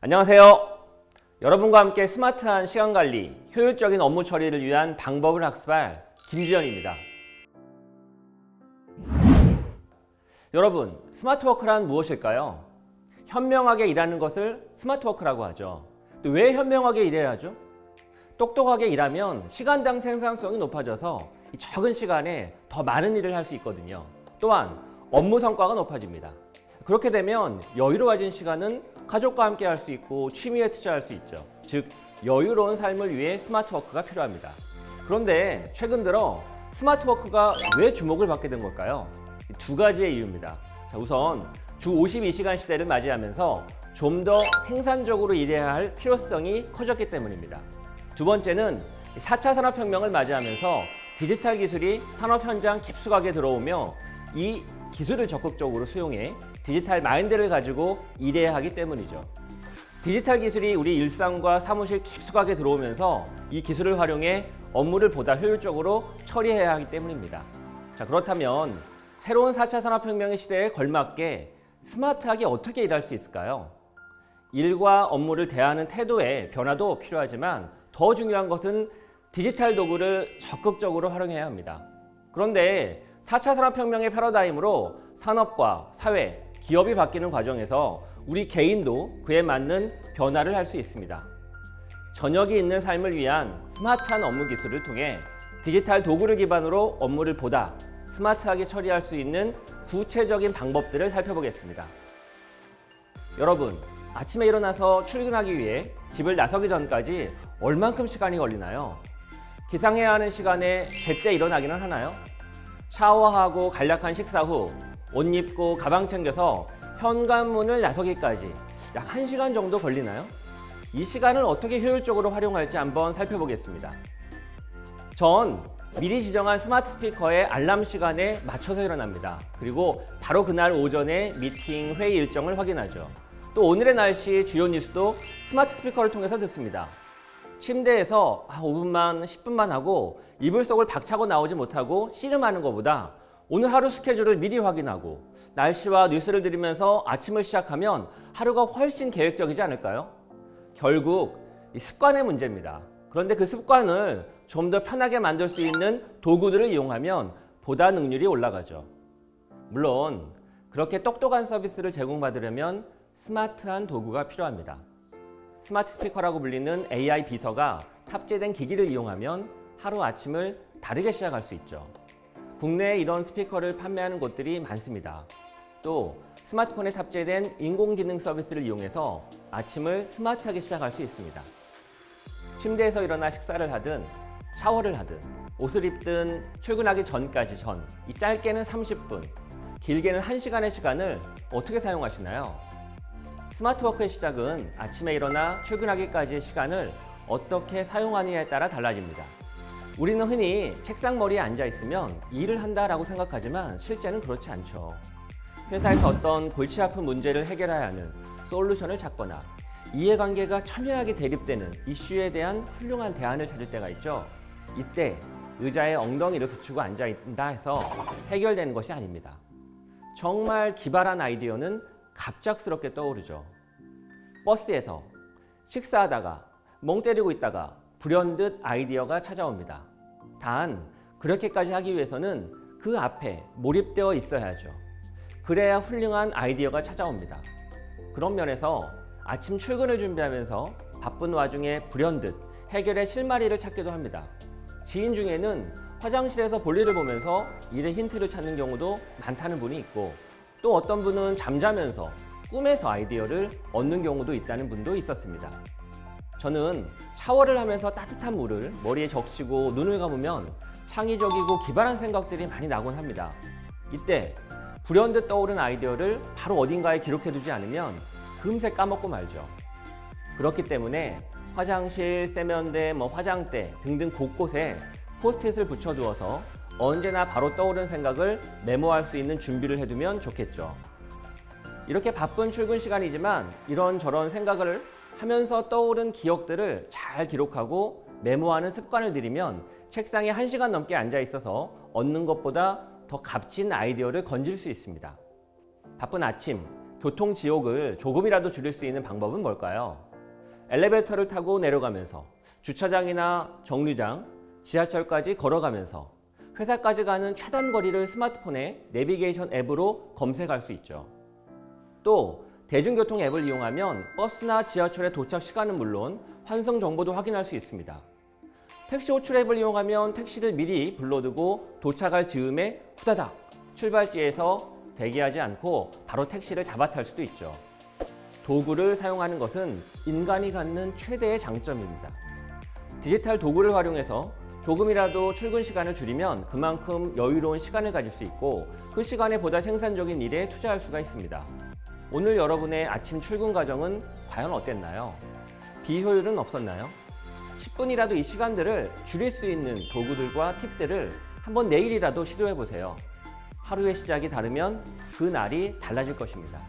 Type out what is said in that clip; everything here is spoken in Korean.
안녕하세요. 여러분과 함께 스마트한 시간관리, 효율적인 업무 처리를 위한 방법을 학습할 김주현입니다. 여러분, 스마트워크란 무엇일까요? 현명하게 일하는 것을 스마트워크라고 하죠. 왜 현명하게 일해야 하죠? 똑똑하게 일하면 시간당 생산성이 높아져서 적은 시간에 더 많은 일을 할 수 있거든요. 또한 업무 성과가 높아집니다. 그렇게 되면 여유로워진 시간은 가족과 함께 할 수 있고 취미에 투자할 수 있죠. 즉, 여유로운 삶을 위해 스마트워크가 필요합니다. 그런데 최근 들어 스마트워크가 왜 주목을 받게 된 걸까요? 두 가지의 이유입니다. 우선 주 52시간 시대를 맞이하면서 좀 더 생산적으로 일해야 할 필요성이 커졌기 때문입니다. 두 번째는 4차 산업혁명을 맞이하면서 디지털 기술이 산업 현장 깊숙하게 들어오며 이 기술을 적극적으로 수용해 디지털 마인드를 가지고 일해야 하기 때문이죠. 디지털 기술이 우리 일상과 사무실 깊숙하게 들어오면서 이 기술을 활용해 업무를 보다 효율적으로 처리해야 하기 때문입니다. 그렇다면 새로운 4차 산업혁명의 시대에 걸맞게 스마트하게 어떻게 일할 수 있을까요? 일과 업무를 대하는 태도의 변화도 필요하지만 더 중요한 것은 디지털 도구를 적극적으로 활용해야 합니다. 그런데 4차 산업혁명의 패러다임으로 산업과 사회, 기업이 바뀌는 과정에서 우리 개인도 그에 맞는 변화를 할 수 있습니다. 저녁이 있는 삶을 위한 스마트한 업무 기술을 통해 디지털 도구를 기반으로 업무를 보다 스마트하게 처리할 수 있는 구체적인 방법들을 살펴보겠습니다. 여러분, 아침에 일어나서 출근하기 위해 집을 나서기 전까지 얼만큼 시간이 걸리나요? 기상해야 하는 시간에 제때 일어나기는 하나요? 샤워하고 간략한 식사 후 옷 입고 가방 챙겨서 현관문을 나서기까지 약 1시간 정도 걸리나요? 이 시간을 어떻게 효율적으로 활용할지 한번 살펴보겠습니다. 전 미리 지정한 스마트 스피커의 알람 시간에 맞춰서 일어납니다. 그리고 바로 그날 오전에 미팅, 회의 일정을 확인하죠. 또 오늘의 날씨, 주요 뉴스도 스마트 스피커를 통해서 듣습니다. 침대에서 5분만, 10분만 하고 이불 속을 박차고 나오지 못하고 씨름하는 것보다 오늘 하루 스케줄을 미리 확인하고 날씨와 뉴스를 들으면서 아침을 시작하면 하루가 훨씬 계획적이지 않을까요? 결국 이 습관의 문제입니다. 그런데 그 습관을 좀 더 편하게 만들 수 있는 도구들을 이용하면 보다 능률이 올라가죠. 물론 그렇게 똑똑한 서비스를 제공받으려면 스마트한 도구가 필요합니다. 스마트 스피커라고 불리는 AI 비서가 탑재된 기기를 이용하면 하루 아침을 다르게 시작할 수 있죠. 국내에 이런 스피커를 판매하는 곳들이 많습니다. 또 스마트폰에 탑재된 인공지능 서비스를 이용해서 아침을 스마트하게 시작할 수 있습니다. 침대에서 일어나 식사를 하든 샤워를 하든 옷을 입든 출근하기 전까지 이 짧게는 30분, 길게는 1시간의 시간을 어떻게 사용하시나요? 스마트워크의 시작은 아침에 일어나 출근하기까지의 시간을 어떻게 사용하느냐에 따라 달라집니다. 우리는 흔히 책상 머리에 앉아 있으면 일을 한다라고 생각하지만 실제는 그렇지 않죠. 회사에서 어떤 골치 아픈 문제를 해결해야 하는 솔루션을 찾거나 이해관계가 첨예하게 대립되는 이슈에 대한 훌륭한 대안을 찾을 때가 있죠. 이때 의자에 엉덩이를 붙이고 앉아 있다 해서 해결되는 것이 아닙니다. 정말 기발한 아이디어는 갑작스럽게 떠오르죠. 버스에서 식사하다가 멍 때리고 있다가 불현듯 아이디어가 찾아옵니다. 단 그렇게까지 하기 위해서는 그 앞에 몰입되어 있어야죠. 그래야 훌륭한 아이디어가 찾아옵니다. 그런 면에서 아침 출근을 준비하면서 바쁜 와중에 불현듯 해결의 실마리를 찾기도 합니다. 지인 중에는 화장실에서 볼일을 보면서 일의 힌트를 찾는 경우도 많다는 분이 있고, 또 어떤 분은 잠자면서 꿈에서 아이디어를 얻는 경우도 있다는 분도 있었습니다. 저는 샤워를 하면서 따뜻한 물을 머리에 적시고 눈을 감으면 창의적이고 기발한 생각들이 많이 나곤 합니다. 이때 불현듯 떠오른 아이디어를 바로 어딘가에 기록해두지 않으면 금세 까먹고 말죠. 그렇기 때문에 화장실, 세면대, 화장대 등등 곳곳에 포스트잇을 붙여두어서 언제나 바로 떠오른 생각을 메모할 수 있는 준비를 해두면 좋겠죠. 이렇게 바쁜 출근 시간이지만 이런저런 생각을 하면서 떠오른 기억들을 잘 기록하고 메모하는 습관을 들이면 책상에 1시간 넘게 앉아 있어서 얻는 것보다 더 값진 아이디어를 건질 수 있습니다. 바쁜 아침, 교통 지옥을 조금이라도 줄일 수 있는 방법은 뭘까요? 엘리베이터를 타고 내려가면서 주차장이나 정류장, 지하철까지 걸어가면서 회사까지 가는 최단 거리를 스마트폰의 내비게이션 앱으로 검색할 수 있죠. 또 대중교통 앱을 이용하면 버스나 지하철의 도착 시간은 물론 환승 정보도 확인할 수 있습니다. 택시 호출 앱을 이용하면 택시를 미리 불러두고 도착할 즈음에 후다닥 출발지에서 대기하지 않고 바로 택시를 잡아 탈 수도 있죠. 도구를 사용하는 것은 인간이 갖는 최대의 장점입니다. 디지털 도구를 활용해서 조금이라도 출근 시간을 줄이면 그만큼 여유로운 시간을 가질 수 있고 그 시간에 보다 생산적인 일에 투자할 수가 있습니다. 오늘 여러분의 아침 출근 과정은 과연 어땠나요? 비효율은 없었나요? 10분이라도 이 시간들을 줄일 수 있는 도구들과 팁들을 한번 내일이라도 시도해 보세요. 하루의 시작이 다르면 그 날이 달라질 것입니다.